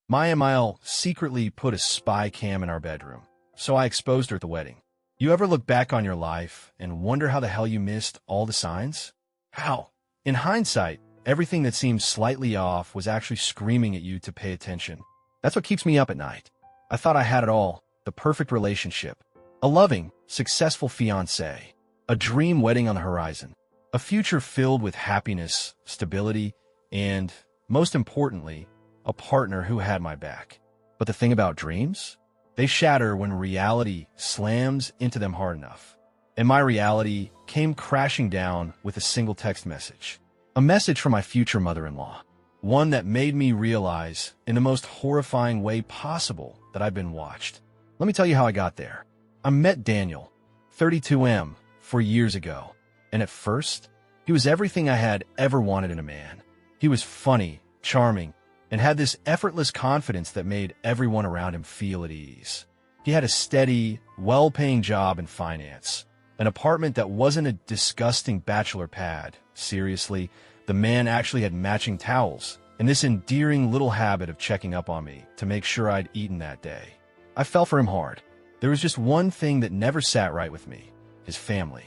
Maya and Mile secretly put a spy cam in our bedroom, so I exposed her at the wedding. You ever look back on your life and wonder how the hell you missed all the signs? How? In hindsight, everything that seemed slightly off was actually screaming at you to pay attention. That's what keeps me up at night. I thought I had it all, the perfect relationship, a loving, successful fiancé, a dream wedding on the horizon, a future filled with happiness, stability, and, most importantly, a partner who had my back. But the thing about dreams? They shatter when reality slams into them hard enough. And my reality came crashing down with a single text message. A message from my future mother-in-law. One that made me realize, in the most horrifying way possible, that I'd been watched. Let me tell you how I got there. I met Daniel, 32M, 4 years ago. And at first, he was everything I had ever wanted in a man. He was funny, charming, and had this effortless confidence that made everyone around him feel at ease. He had a steady, well-paying job in finance, an apartment that wasn't a disgusting bachelor pad. Seriously, the man actually had matching towels, and this endearing little habit of checking up on me to make sure I'd eaten that day. I fell for him hard. There was just one thing that never sat right with me: his family.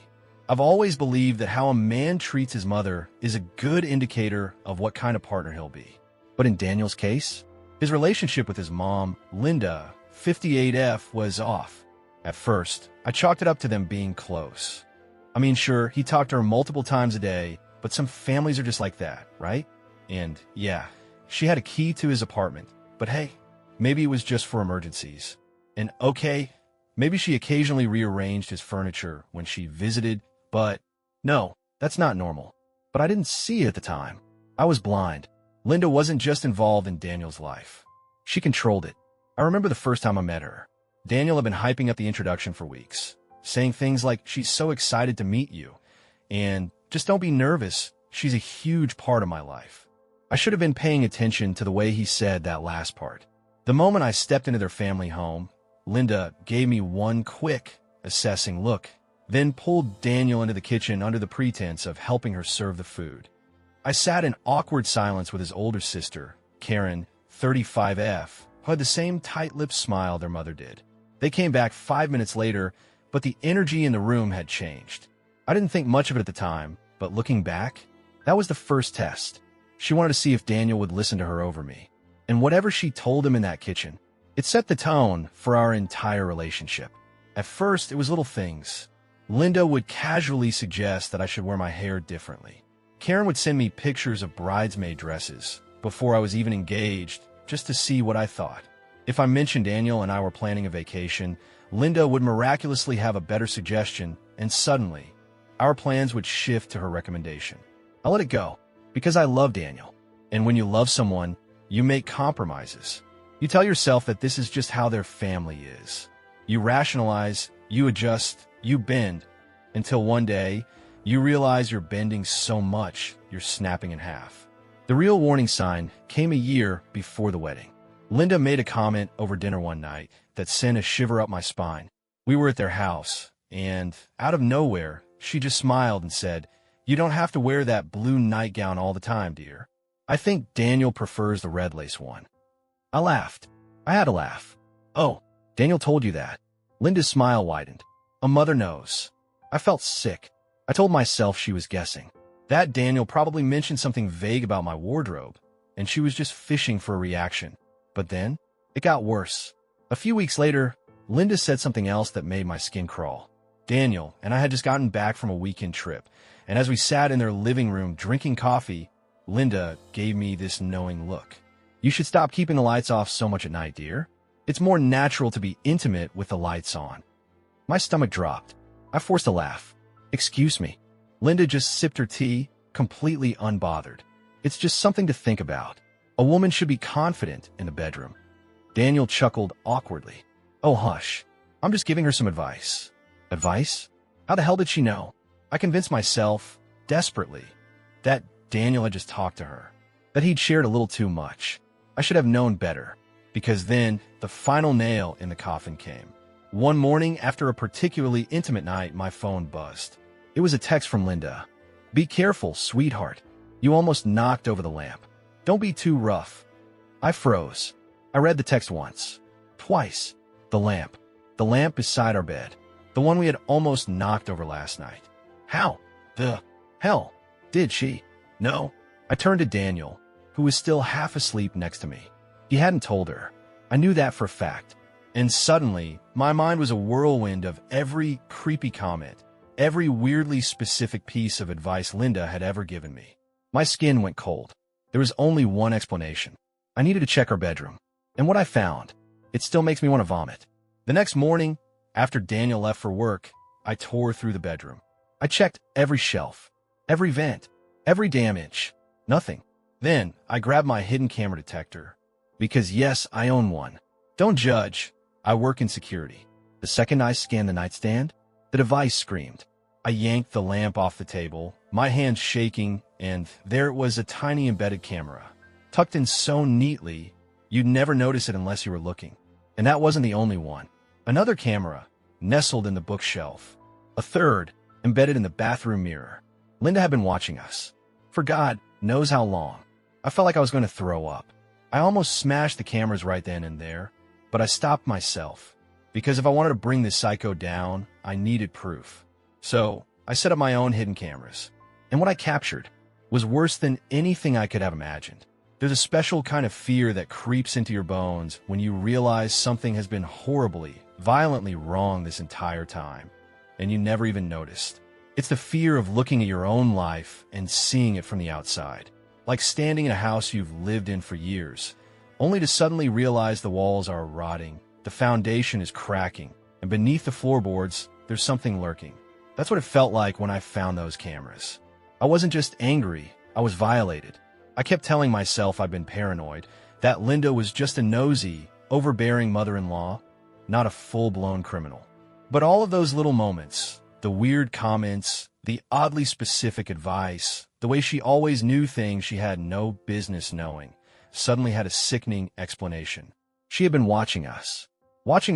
I've always believed that how a man treats his mother is a good indicator of what kind of partner he'll be. But in Daniel's case, his relationship with his mom, Linda, 58F, was off. At first, I chalked it up to them being close. I mean, sure, he talked to her multiple times a day, but some families are just like that, right? And yeah, she had a key to his apartment, but hey, maybe it was just for emergencies. And okay, maybe she occasionally rearranged his furniture when she visited, but no, that's not normal. But I didn't see it at the time. I was blind. Linda wasn't just involved in Daniel's life. She controlled it. I remember the first time I met her. Daniel had been hyping up the introduction for weeks, saying things like, "She's so excited to meet you," and "Just don't be nervous, she's a huge part of my life." I should have been paying attention to the way he said that last part. The moment I stepped into their family home, Linda gave me one quick, assessing look, then pulled Daniel into the kitchen under the pretense of helping her serve the food. I sat in awkward silence with his older sister, Karen, 35F, who had the same tight-lipped smile their mother did. They came back 5 minutes later, but the energy in the room had changed. I didn't think much of it at the time, but looking back, that was the first test. She wanted to see if Daniel would listen to her over me. And whatever she told him in that kitchen, it set the tone for our entire relationship. At first, it was little things. Linda would casually suggest that I should wear my hair differently. Karen would send me pictures of bridesmaid dresses before I was even engaged, just to see what I thought. If I mentioned Daniel and I were planning a vacation, Linda would miraculously have a better suggestion, and suddenly, our plans would shift to her recommendation. I let it go, because I love Daniel. And when you love someone, you make compromises. You tell yourself that this is just how their family is. You rationalize, you adjust, you bend, until one day, you realize you're bending so much, you're snapping in half. The real warning sign came a year before the wedding. Linda made a comment over dinner one night that sent a shiver up my spine. We were at their house, and out of nowhere, she just smiled and said, "You don't have to wear that blue nightgown all the time, dear. I think Daniel prefers the red lace one." I laughed. I had to laugh. "Oh, Daniel told you that." Linda's smile widened. "A mother knows." I felt sick. I told myself she was guessing. That Daniel probably mentioned something vague about my wardrobe, and she was just fishing for a reaction. But then, it got worse. A few weeks later, Linda said something else that made my skin crawl. Daniel and I had just gotten back from a weekend trip, and as we sat in their living room drinking coffee, Linda gave me this knowing look. "You should stop keeping the lights off so much at night, dear. It's more natural to be intimate with the lights on." My stomach dropped. I forced a laugh. "Excuse me." Linda just sipped her tea, completely unbothered. "It's just something to think about. A woman should be confident in the bedroom." Daniel chuckled awkwardly. "Oh, hush. I'm just giving her some advice." Advice? How the hell did she know? I convinced myself, desperately, that Daniel had just talked to her, that he'd shared a little too much. I should have known better, because then the final nail in the coffin came. One morning after a particularly intimate night, my phone buzzed. It was a text from Linda. "Be careful, sweetheart. You almost knocked over the lamp. Don't be too rough." I froze. I I read the text once, twice. The lamp. The lamp beside our bed. The one we had almost knocked over last night. How the hell did she know? I turned to Daniel, who was still half asleep next to me. He hadn't told her. I knew that for a fact. And suddenly, my mind was a whirlwind of every creepy comment, every weirdly specific piece of advice Linda had ever given me. My skin went cold. There was only one explanation. I needed to check her bedroom. And what I found, it still makes me want to vomit. The next morning, after Daniel left for work, I tore through the bedroom. I checked every shelf, every vent, every damn inch. Nothing. Then, I grabbed my hidden camera detector. Because yes, I own one. Don't judge. I work in security. The second I scanned the nightstand, the device screamed. I yanked the lamp off the table, my hands shaking, and there it was, a tiny embedded camera, tucked in so neatly, you'd never notice it unless you were looking. And that wasn't the only one. Another camera, nestled in the bookshelf. A third, embedded in the bathroom mirror. Linda had been watching us. For God knows how long. I felt like I was going to throw up. I almost smashed the cameras right then and there, but I stopped myself. Because if I wanted to bring this psycho down, I needed proof. So, I set up my own hidden cameras. And what I captured was worse than anything I could have imagined. There's a special kind of fear that creeps into your bones when you realize something has been horribly, violently wrong this entire time, and you never even noticed. It's the fear of looking at your own life and seeing it from the outside. Like standing in a house you've lived in for years, only to suddenly realize the walls are rotting, the foundation is cracking, and beneath the floorboards, there's something lurking. That's what it felt like when I found those cameras. I wasn't just angry, I was violated. I kept telling myself I'd been paranoid, that Linda was just a nosy, overbearing mother-in-law, not a full-blown criminal. But all of those little moments, the weird comments, the oddly specific advice, the way she always knew things she had no business knowing, suddenly had a sickening explanation. She had been watching us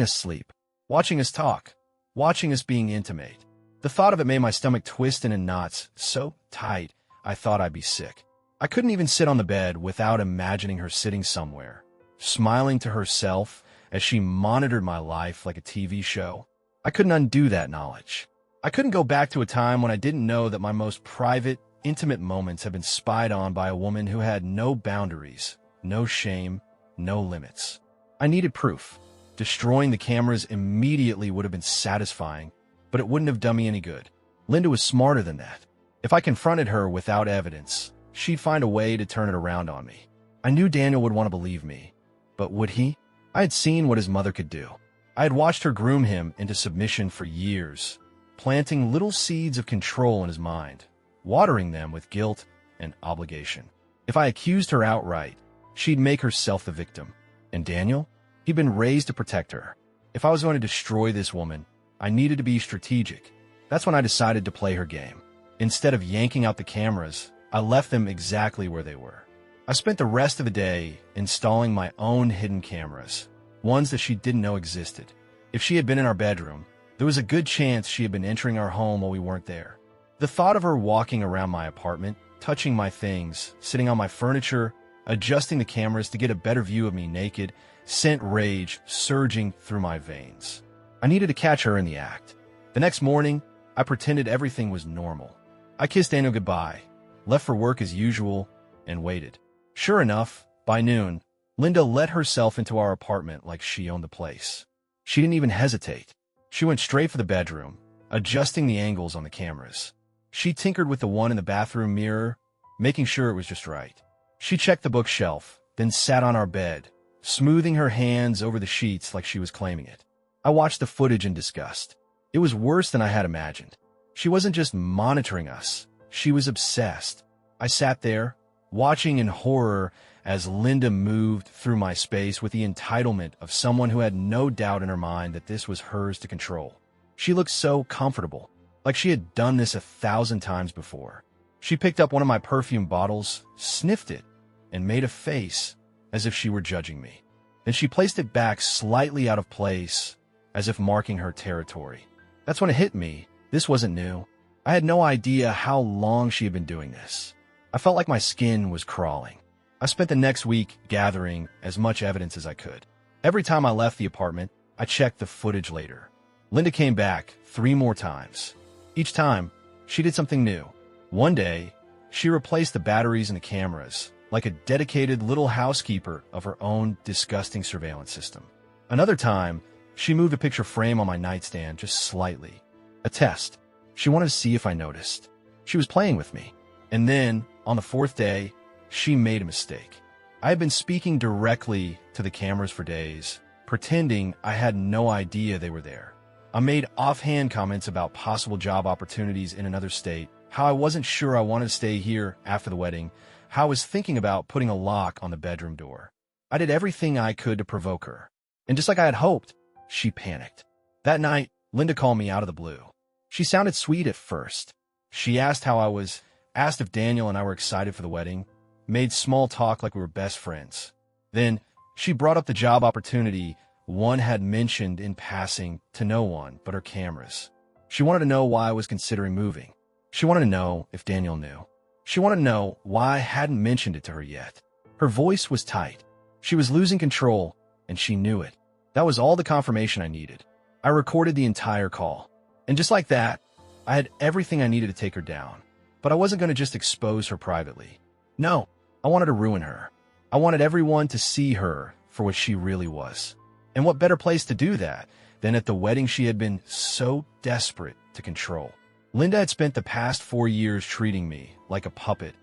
sleep, watching us talk, watching us being intimate. The thought of it made my stomach twist in knots so tight I thought I'd be sick. I couldn't even sit on the bed without imagining her sitting somewhere, smiling to herself as she monitored my life like a TV show. I couldn't undo that knowledge. I couldn't go back to a time when I didn't know that my most private, intimate moments had been spied on by a woman who had no boundaries, no shame, no limits. I needed proof. Destroying the cameras immediately would have been satisfying, but it wouldn't have done me any good. Linda was smarter than that. If I confronted her without evidence, she'd find a way to turn it around on me. I knew Daniel would want to believe me, but would he? I had seen what his mother could do. I had watched her groom him into submission for years, planting little seeds of control in his mind, watering them with guilt and obligation. If I accused her outright, she'd make herself the victim. And Daniel? He'd been raised to protect her. If I was going to destroy this woman, I needed to be strategic. That's when I decided to play her game. Instead of yanking out the cameras, I left them exactly where they were. I spent the rest of the day installing my own hidden cameras, ones that she didn't know existed. If she had been in our bedroom, there was a good chance she had been entering our home while we weren't there. The thought of her walking around my apartment, touching my things, sitting on my furniture, adjusting the cameras to get a better view of me naked, sent rage surging through my veins. I needed to catch her in the act. The next morning, I pretended everything was normal. I kissed Daniel goodbye, left for work as usual, and waited. Sure enough, by noon, Linda let herself into our apartment like she owned the place. She didn't even hesitate. She went straight for the bedroom, adjusting the angles on the cameras. She tinkered with the one in the bathroom mirror, making sure it was just right. She checked the bookshelf, then sat on our bed, smoothing her hands over the sheets like she was claiming it. I watched the footage in disgust. It was worse than I had imagined. She wasn't just monitoring us. She was obsessed. I sat there, watching in horror as Linda moved through my space with the entitlement of someone who had no doubt in her mind that this was hers to control. She looked so comfortable, like she had done this 1,000 times before. She picked up one of my perfume bottles, sniffed it, and made a face as if she were judging me. Then she placed it back slightly out of place, as if marking her territory. That's when it hit me. This wasn't new. I had no idea how long she had been doing this. I felt like my skin was crawling. I spent the next week gathering as much evidence as I could. Every time I left the apartment, I checked the footage later. Linda came back 3 more times. Each time, she did something new. One day, she replaced the batteries in the cameras, like a dedicated little housekeeper of her own disgusting surveillance system. Another time, she moved a picture frame on my nightstand just slightly. A test. She wanted to see if I noticed. She was playing with me. And then, on the 4th day, she made a mistake. I had been speaking directly to the cameras for days, pretending I had no idea they were there. I made offhand comments about possible job opportunities in another state, how I wasn't sure I wanted to stay here after the wedding, how I was thinking about putting a lock on the bedroom door. I did everything I could to provoke her. And just like I had hoped, she panicked. That night, Linda called me out of the blue. She sounded sweet at first. She asked how I was, asked if Daniel and I were excited for the wedding, made small talk like we were best friends. Then, she brought up the job opportunity one had mentioned in passing to no one but her cameras. She wanted to know why I was considering moving. She wanted to know if Daniel knew. She wanted to know why I hadn't mentioned it to her yet. Her voice was tight. She was losing control, and she knew it. That was all the confirmation I needed. I recorded the entire call. And just like that, I had everything I needed to take her down. But I wasn't going to just expose her privately. No, I wanted to ruin her. I wanted everyone to see her for what she really was. And what better place to do that than at the wedding she had been so desperate to control. Linda had spent the past 4 years treating me like a puppet,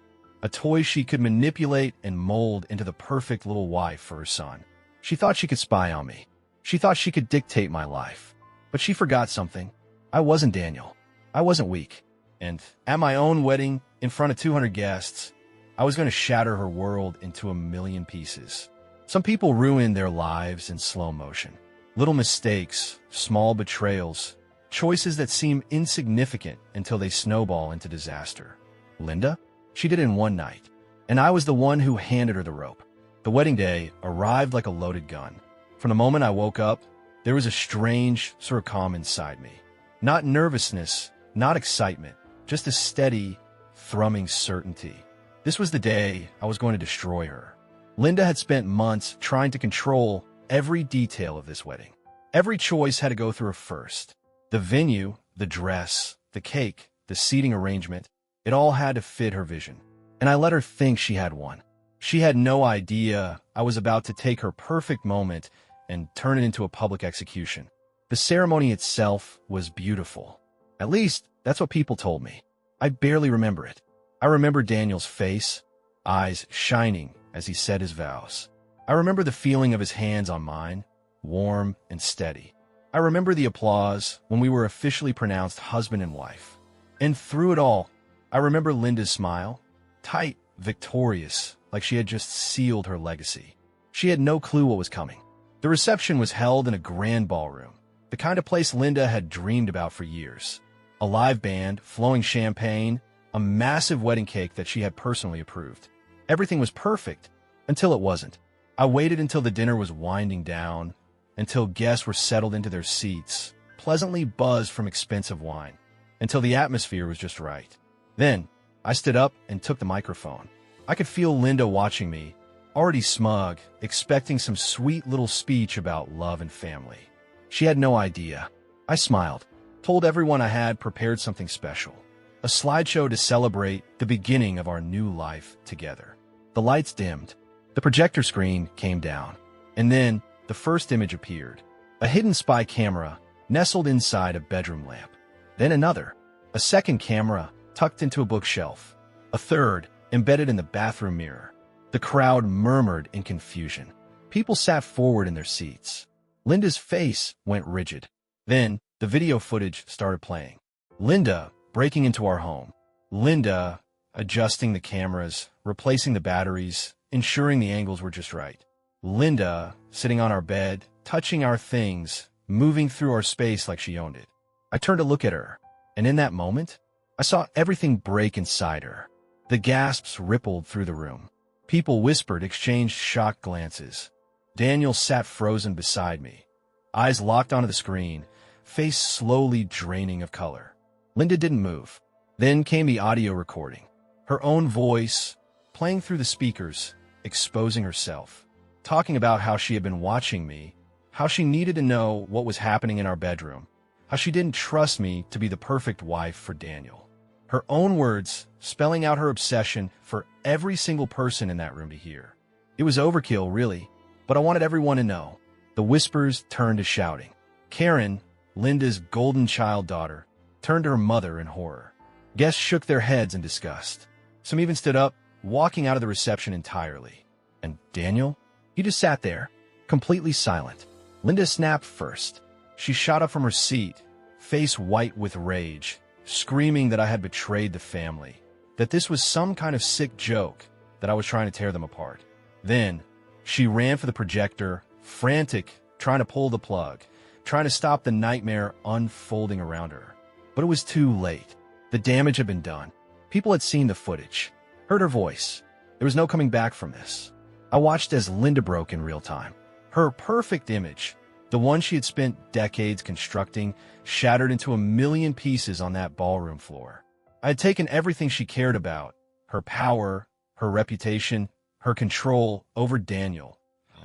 a toy she could manipulate and mold into the perfect little wife for her son. She thought she could spy on me. She thought she could dictate my life. But she forgot something. I wasn't Daniel. I wasn't weak. And at my own wedding, in front of 200 guests, I was going to shatter her world into a million pieces. Some people ruin their lives in slow motion. Little mistakes, small betrayals, choices that seem insignificant until they snowball into disaster. Linda? She did it in one night. And I was the one who handed her the rope. The wedding day arrived like a loaded gun. From the moment I woke up, there was a strange sort of calm inside me. Not nervousness, not excitement, just a steady, thrumming certainty. This was the day I was going to destroy her. Linda had spent months trying to control every detail of this wedding. Every choice had to go through her first. The venue, the dress, the cake, the seating arrangement, it all had to fit her vision. And I let her think she had one. She had no idea I was about to take her perfect moment and turn it into a public execution. The ceremony itself was beautiful. At least, that's what people told me. I barely remember it. I remember Daniel's face, eyes shining as he said his vows. I remember the feeling of his hands on mine, warm and steady. I remember the applause when we were officially pronounced husband and wife. And through it all, I remember Linda's smile, tight, victorious, like she had just sealed her legacy. She had no clue what was coming. The reception was held in a grand ballroom, the kind of place Linda had dreamed about for years. A live band, flowing champagne, a massive wedding cake that she had personally approved. Everything was perfect, until it wasn't. I waited until the dinner was winding down, until guests were settled into their seats, pleasantly buzzed from expensive wine, until the atmosphere was just right. Then, I stood up and took the microphone. I could feel Linda watching me, already smug, expecting some sweet little speech about love and family. She had no idea. I smiled, told everyone I had prepared something special. A slideshow to celebrate the beginning of our new life together. The lights dimmed. The projector screen came down. And then, the first image appeared. A hidden spy camera nestled inside a bedroom lamp. Then another. A second camera tucked into a bookshelf. A third embedded in the bathroom mirror. The crowd murmured in confusion. People sat forward in their seats. Linda's face went rigid. Then, the video footage started playing. Linda breaking into our home. Linda adjusting the cameras, replacing the batteries, ensuring the angles were just right. Linda sitting on our bed, touching our things, moving through our space like she owned it. I turned to look at her, and in that moment, I saw everything break inside her. The gasps rippled through the room. People whispered, exchanged shocked glances. Daniel sat frozen beside me, eyes locked onto the screen, face slowly draining of color. Linda didn't move. Then came the audio recording. Her own voice, playing through the speakers, exposing herself, talking about how she had been watching me, how she needed to know what was happening in our bedroom, how she didn't trust me to be the perfect wife for Daniel. Her own words, spelling out her obsession for every single person in that room to hear. It was overkill, really, but I wanted everyone to know. The whispers turned to shouting. Karen, Linda's golden child daughter, turned to her mother in horror. Guests shook their heads in disgust. Some even stood up, walking out of the reception entirely. And Daniel? He just sat there, completely silent. Linda snapped first. She shot up from her seat, face white with rage, screaming that I had betrayed the family, that this was some kind of sick joke, that I was trying to tear them apart. Then, she ran for the projector, frantic, trying to pull the plug, trying to stop the nightmare unfolding around her. But it was too late. The damage had been done. People had seen the footage, heard her voice. There was no coming back from this. I watched as Linda broke in real time. Her perfect image, the one she had spent decades constructing, shattered into a million pieces on that ballroom floor. I had taken everything she cared about, her power, her reputation, her control over Daniel,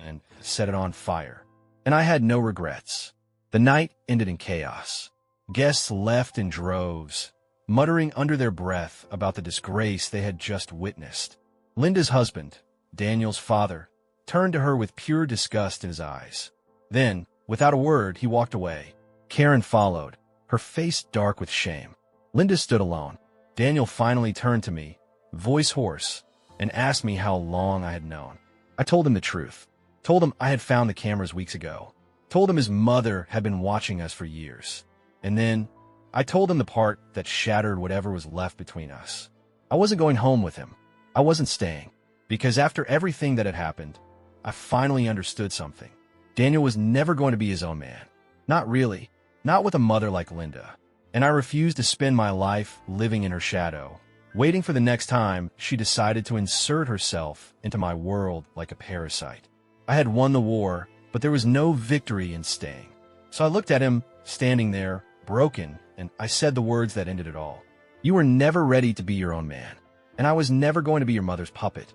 and set it on fire. And I had no regrets. The night ended in chaos. Guests left in droves, muttering under their breath about the disgrace they had just witnessed. Linda's husband, Daniel's father, turned to her with pure disgust in his eyes. Then, without a word, he walked away. Karen followed, her face dark with shame. Linda stood alone. Daniel finally turned to me, voice hoarse, and asked me how long I had known. I told him the truth. Told him I had found the cameras weeks ago. Told him his mother had been watching us for years. And then, I told him the part that shattered whatever was left between us. I wasn't going home with him. I wasn't staying. Because after everything that had happened, I finally understood something. Daniel was never going to be his own man. Not really. Not with a mother like Linda. And I refused to spend my life living in her shadow, waiting for the next time she decided to insert herself into my world like a parasite. I had won the war, but there was no victory in staying. So I looked at him, standing there, broken, and I said the words that ended it all. You were never ready to be your own man, and I was never going to be your mother's puppet.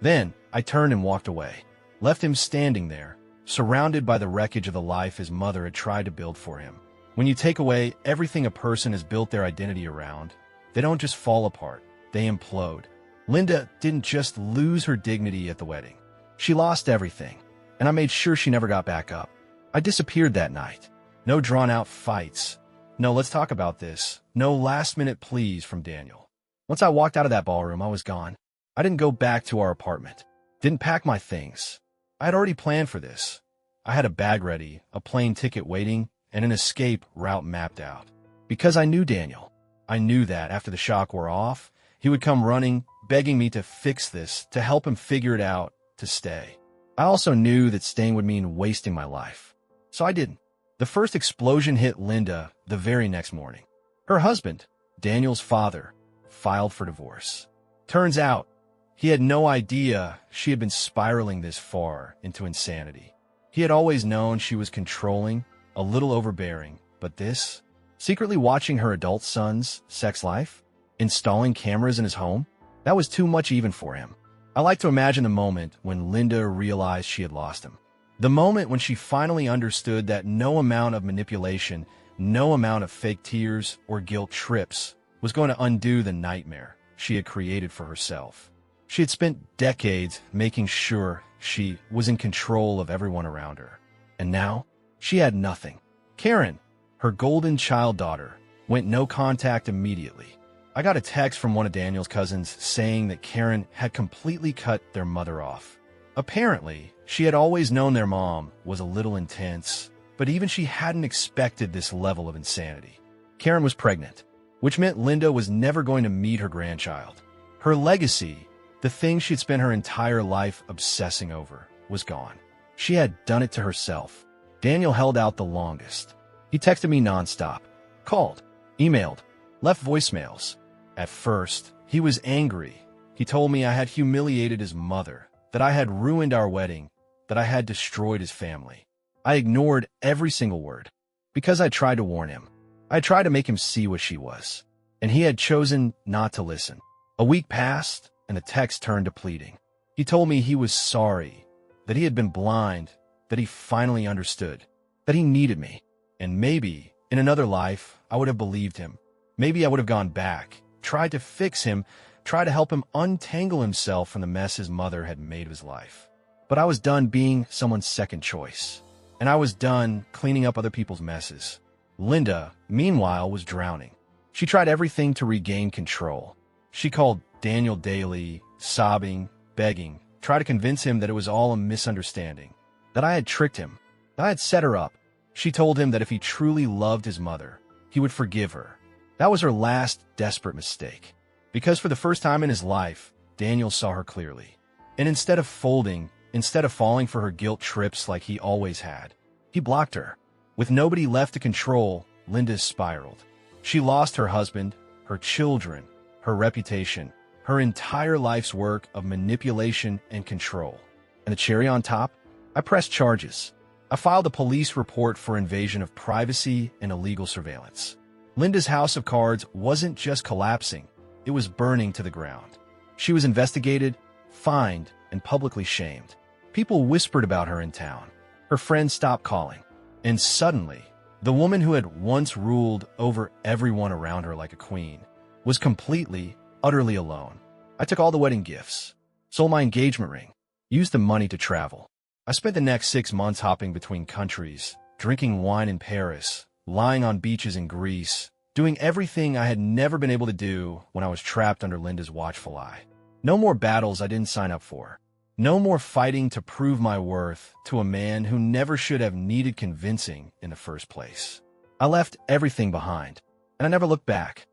Then I turned and walked away, left him standing there, surrounded by the wreckage of the life his mother had tried to build for him. When you take away everything a person has built their identity around, they don't just fall apart, they implode. Linda didn't just lose her dignity at the wedding. She lost everything, and I made sure she never got back up. I disappeared that night. No drawn-out fights. No, let's talk about this. No last-minute pleas from Daniel. Once I walked out of that ballroom, I was gone. I didn't go back to our apartment. Didn't pack my things. I had already planned for this. I had a bag ready, a plane ticket waiting, and an escape route mapped out. Because I knew Daniel. I knew that after the shock wore off, he would come running, begging me to fix this, to help him figure it out, to stay. I also knew that staying would mean wasting my life. So I didn't. The first explosion hit Linda the very next morning. Her husband, Daniel's father, filed for divorce. Turns out, he had no idea she had been spiraling this far into insanity. He had always known she was controlling, a little overbearing, but this, secretly watching her adult son's sex life, installing cameras in his home, that was too much even for him. I like to imagine the moment when Linda realized she had lost him. The moment when she finally understood that no amount of manipulation, no amount of fake tears or guilt trips was going to undo the nightmare she had created for herself. She had spent decades making sure she was in control of everyone around her. And now, she had nothing. Karen, her golden child daughter, went no contact immediately. I got a text from one of Daniel's cousins saying that Karen had completely cut their mother off. Apparently, she had always known their mom was a little intense, but even she hadn't expected this level of insanity. Karen was pregnant, which meant Linda was never going to meet her grandchild. Her legacy, the thing she'd spent her entire life obsessing over, was gone. She had done it to herself. Daniel held out the longest. He texted me nonstop, called, emailed, left voicemails. At first, he was angry. He told me I had humiliated his mother, that I had ruined our wedding, that I had destroyed his family. I ignored every single word, because I tried to warn him. I tried to make him see what she was, and he had chosen not to listen. A week passed, and the text turned to pleading. He told me he was sorry, that he had been blind, that he finally understood, that he needed me. And maybe, in another life, I would have believed him. Maybe I would have gone back, tried to fix him, tried to help him untangle himself from the mess his mother had made of his life. But I was done being someone's second choice. And I was done cleaning up other people's messes. Linda, meanwhile, was drowning. She tried everything to regain control. She called Daniel daily, sobbing, begging, tried to convince him that it was all a misunderstanding, that I had tricked him, that I had set her up. She told him that if he truly loved his mother, he would forgive her. That was her last desperate mistake. Because for the first time in his life, Daniel saw her clearly. And instead of folding, instead of falling for her guilt trips like he always had, he blocked her. With nobody left to control, Linda spiraled. She lost her husband, her children, her reputation, her entire life's work of manipulation and control. And the cherry on top? I pressed charges. I filed a police report for invasion of privacy and illegal surveillance. Linda's house of cards wasn't just collapsing, it was burning to the ground. She was investigated, fined, and publicly shamed. People whispered about her in town. Her friends stopped calling. And suddenly, the woman who had once ruled over everyone around her like a queen was completely, utterly alone. I took all the wedding gifts, sold my engagement ring, used the money to travel. I spent the next 6 months hopping between countries, drinking wine in Paris, lying on beaches in Greece, doing everything I had never been able to do when I was trapped under Linda's watchful eye. No more battles I didn't sign up for. No more fighting to prove my worth to a man who never should have needed convincing in the first place. I left everything behind, and I never looked back.